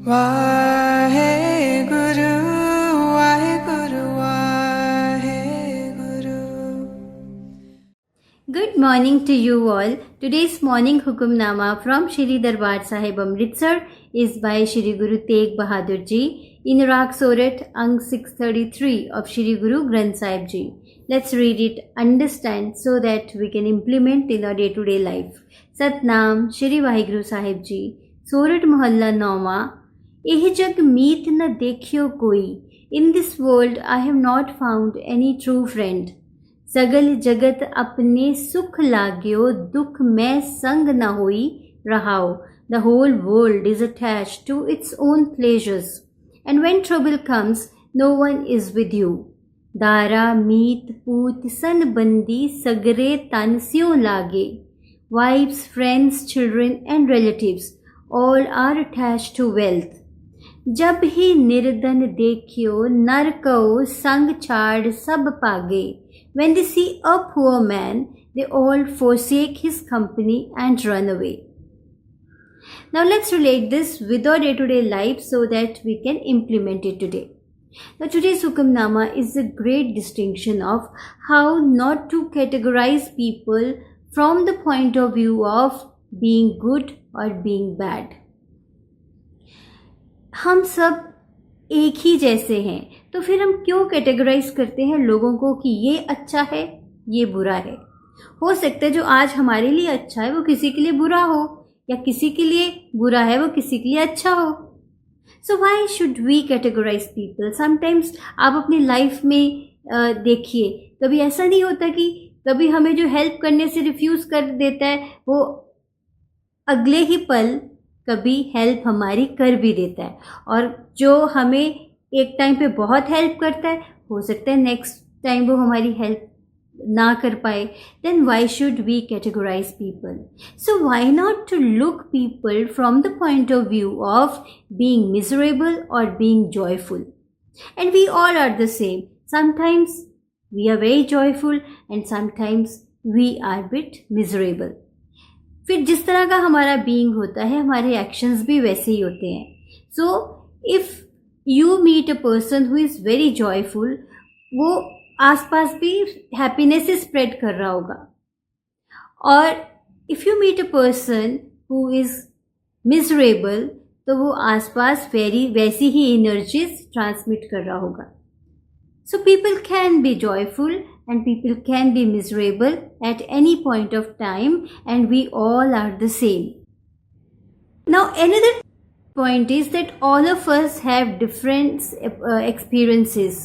Waheguru Waheguru Waheguru. Good morning to you all. Today's morning Hukamnama from Shri Darbar Sahib Amritsar is by Shri Guru Tegh Bahadur Ji in Raag Sorat Ang 633 of Shri Guru Granth Sahib Ji. Let's read it, understand so that we can implement in our day-to-day life. Satnam Shri Vaheguru Sahib Ji. Sorat Mohalla Nauma. एह जग मीत न देखियो कोई. In this world I have not found any true friend. सगल जगत अपने सुख लाग्यो, दुख में संग न होई रहाओ. The whole world is attached to its own pleasures, and when trouble comes, no one is with you. Dara मीत पूत सन बंदी सगरे तन स्यों लागे. Wives, friends, children and relatives all are attached to wealth. जब ही निर्धन देखियो नर कहो संग छाड़ सब पागे. When they see a poor man, they all forsake his company and run away. Now let's relate this with our day-to-day life so that we can implement it today. Now today's Hukamnama is a great distinction of how not to categorize people from the point of view of being good or being bad. हम सब एक ही जैसे हैं, तो फिर हम क्यों categorise करते हैं लोगों को कि ये अच्छा है, ये बुरा है. हो सकता है जो आज हमारे लिए अच्छा है वो किसी के लिए बुरा हो, या किसी के लिए बुरा है वो किसी के लिए अच्छा हो. So why should we categorise people. Sometimes आप अपनी लाइफ में देखिए, कभी ऐसा नहीं होता कि कभी हमें जो हेल्प करने से रिफ्यूज़ कर देता है वो अगले ही पल कभी हेल्प हमारी कर भी देता है, और जो हमें एक टाइम पे बहुत हेल्प करता है हो सकता है नेक्स्ट टाइम वो हमारी हेल्प ना कर पाए. Then why should we categorise people. So why not to look people from the point of view of being miserable और being joyful. And we all are the same. Sometimes we are very joyful and sometimes we are bit miserable. फिर जिस तरह का हमारा being होता है हमारे actions भी वैसे ही होते हैं. So if you meet a person who is very joyful, वो आसपास भी हैप्पीनेस स्प्रेड कर रहा होगा. और if you meet a person who is miserable, तो वो आसपास वैसी ही एनर्जीज ट्रांसमिट कर रहा होगा. So people can be joyful and people can be miserable at any point of time, and we all are the same. Now another point is that all of us have different experiences.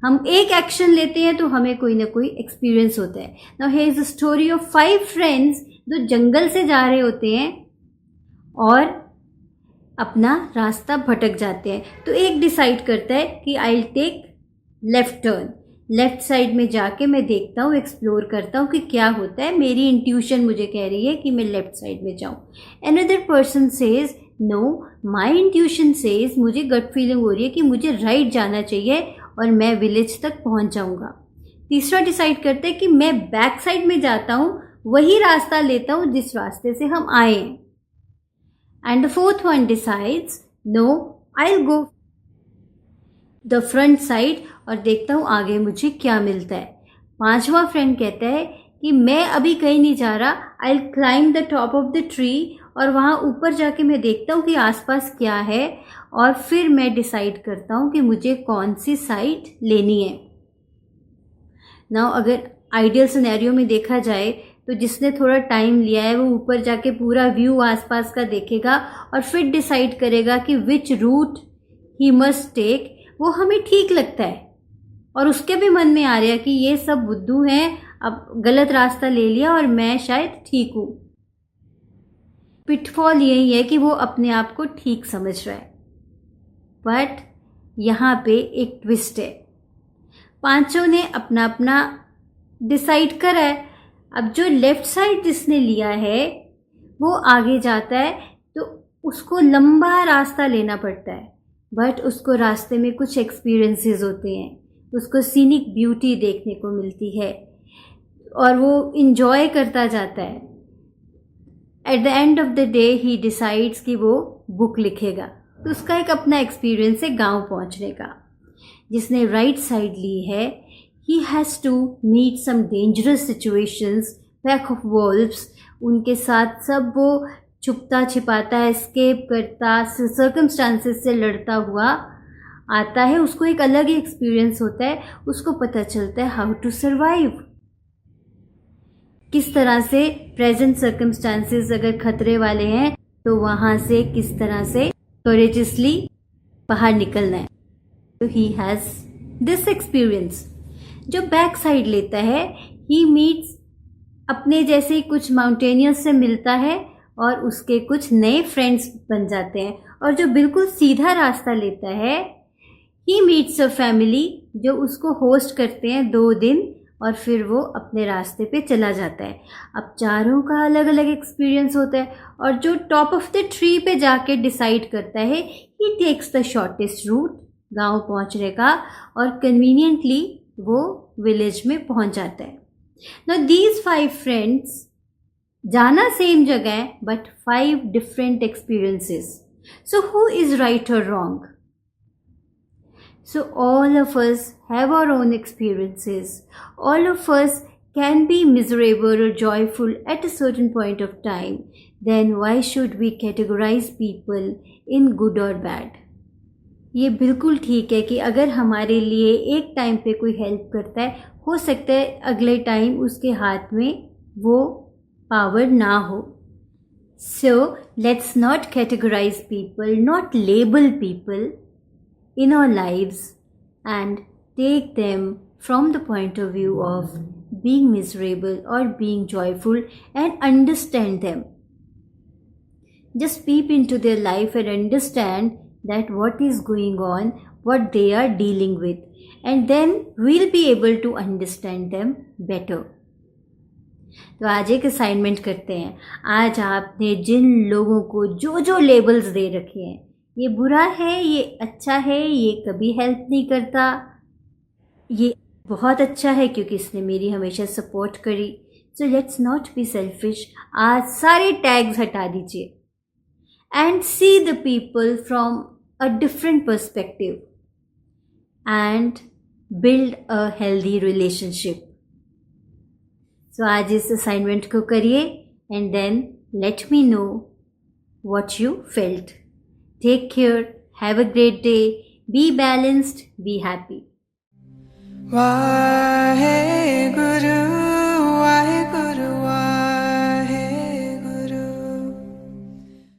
हम एक action लेते हैं तो हमें कोई ना कोई experience होता है. Now here is a story of 5 friends जो जंगल से जा रहे होते हैं और अपना रास्ता भटक जाते हैं. तो एक डिसाइड करता है कि I'll take left turn. Left side में जाके मैं देखता हूँ, एक्सप्लोर करता हूँ कि क्या होता है. मेरी इंट्यूशन मुझे कह रही है कि मैं लेफ़्ट साइड में जाऊँ. अनदर पर्सन सेज नो, माई इंट्यूशन सेज, मुझे गट फीलिंग हो रही है कि मुझे राइट जाना चाहिए और मैं विलेज तक पहुँच जाऊँगा. तीसरा डिसाइड करता है कि मैं बैक साइड में जाता हूँ, वही रास्ता लेता हूँ जिस रास्ते से हम आए हैं. And the fourth one decides no, I will go the front side और देखता हूँ आगे मुझे क्या मिलता है. 5वां फ्रेंड कहता है कि मैं अभी कहीं नहीं जा रहा, I will climb the top of the tree, और वहाँ ऊपर जाके मैं देखता हूँ कि आसपास क्या है, और फिर मैं डिसाइड करता हूँ कि मुझे कौन सी साइड लेनी है. नाउ अगर आइडियल सिनेरियो में देखा जाए तो जिसने थोड़ा टाइम लिया है वो ऊपर जाके पूरा व्यू आसपास का देखेगा और फिर डिसाइड करेगा कि which route he must take. वो हमें ठीक लगता है और उसके भी मन में आ रहा है कि ये सब बुद्धू हैं, अब गलत रास्ता ले लिया और मैं शायद ठीक हूँ. पिटफॉल यही है कि वो अपने आप को ठीक समझ रहा है. बट यहाँ पे एक ट्विस्ट है. 5 ने अपना अपना डिसाइड करा है. अब जो लेफ़्ट साइड जिसने लिया है वो आगे जाता है तो उसको लंबा रास्ता लेना पड़ता है. बट उसको रास्ते में कुछ एक्सपीरियंसेस होते हैं, उसको सीनिक ब्यूटी देखने को मिलती है और वो इन्जॉय करता जाता है. At the end of the day he decides कि वो बुक लिखेगा. तो उसका एक अपना एक्सपीरियंस है गांव पहुंचने का। जिसने राइट साइड ली है, he has to meet some dangerous situations, pack of wolves, उनके साथ सब वो छुपता छिपाता है, एस्केप करता, सर्कमस्टांसेस से लड़ता हुआ आता है। उसको एक अलग ही एक्सपीरियंस होता है, उसको पता चलता है हाउ टू सर्वाइव, किस तरह से प्रेजेंट सर्कमस्टांसेस अगर खतरे वाले हैं तो वहाँ से किस तरह से करेजियसली बाहर निकलना है। तो ही हैज़ दिस एक्सपीरियंस। जो बैक साइड लेता है, ही मीट्स अपने जैसे ही कुछ माउंटेनियर्स से मिलता है और उसके कुछ नए फ्रेंड्स बन जाते हैं। और जो बिल्कुल सीधा रास्ता लेता है, ही मीट्स अ फैमिली जो उसको होस्ट करते हैं 2 दिन और फिर वो अपने रास्ते पे चला जाता है। अब चारों का अलग अलग एक्सपीरियंस होता है और जो टॉप ऑफ द ट्री पे जाके डिसाइड करता है, ही टेक्स द शॉर्टेस्ट रूट गांव पहुंचने का और कन्वीनियंटली वो विलेज में पहुंच जाता है। नाउ दीज 5 फ्रेंड्स, जाना सेम जगह है but 5 different experiences. So who is right और wrong? So all of us have our own experiences. All of us can be miserable or joyful at a certain point of time. Then why should we categorize people in good or bad? ये बिल्कुल ठीक है कि अगर हमारे लिए एक time पे कोई हेल्प करता है, हो सकता है अगले टाइम उसके हाथ में वो पावर ना हो। So let's not categorize people, not label people in our lives and take them from the point of view of being miserable or being joyful and understand them. Just peep into their life and understand that what is going on, what they are dealing with, and then we'll be able to understand them better. तो आज एक assignment करते हैं। आज आपने जिन लोगों को जो जो लेबल्स दे रखे हैं, ये बुरा है, ये अच्छा है, ये कभी हेल्प नहीं करता, ये बहुत अच्छा है क्योंकि इसने मेरी हमेशा सपोर्ट करी। So let's not be selfish. आज सारे टैग्स हटा दीजिए and see the people from a different perspective and build a healthy relationship. So आज इस असाइनमेंट को करिए and then let me know what you felt. Take care. Have a great day. Be balanced. Be happy. Waheguru.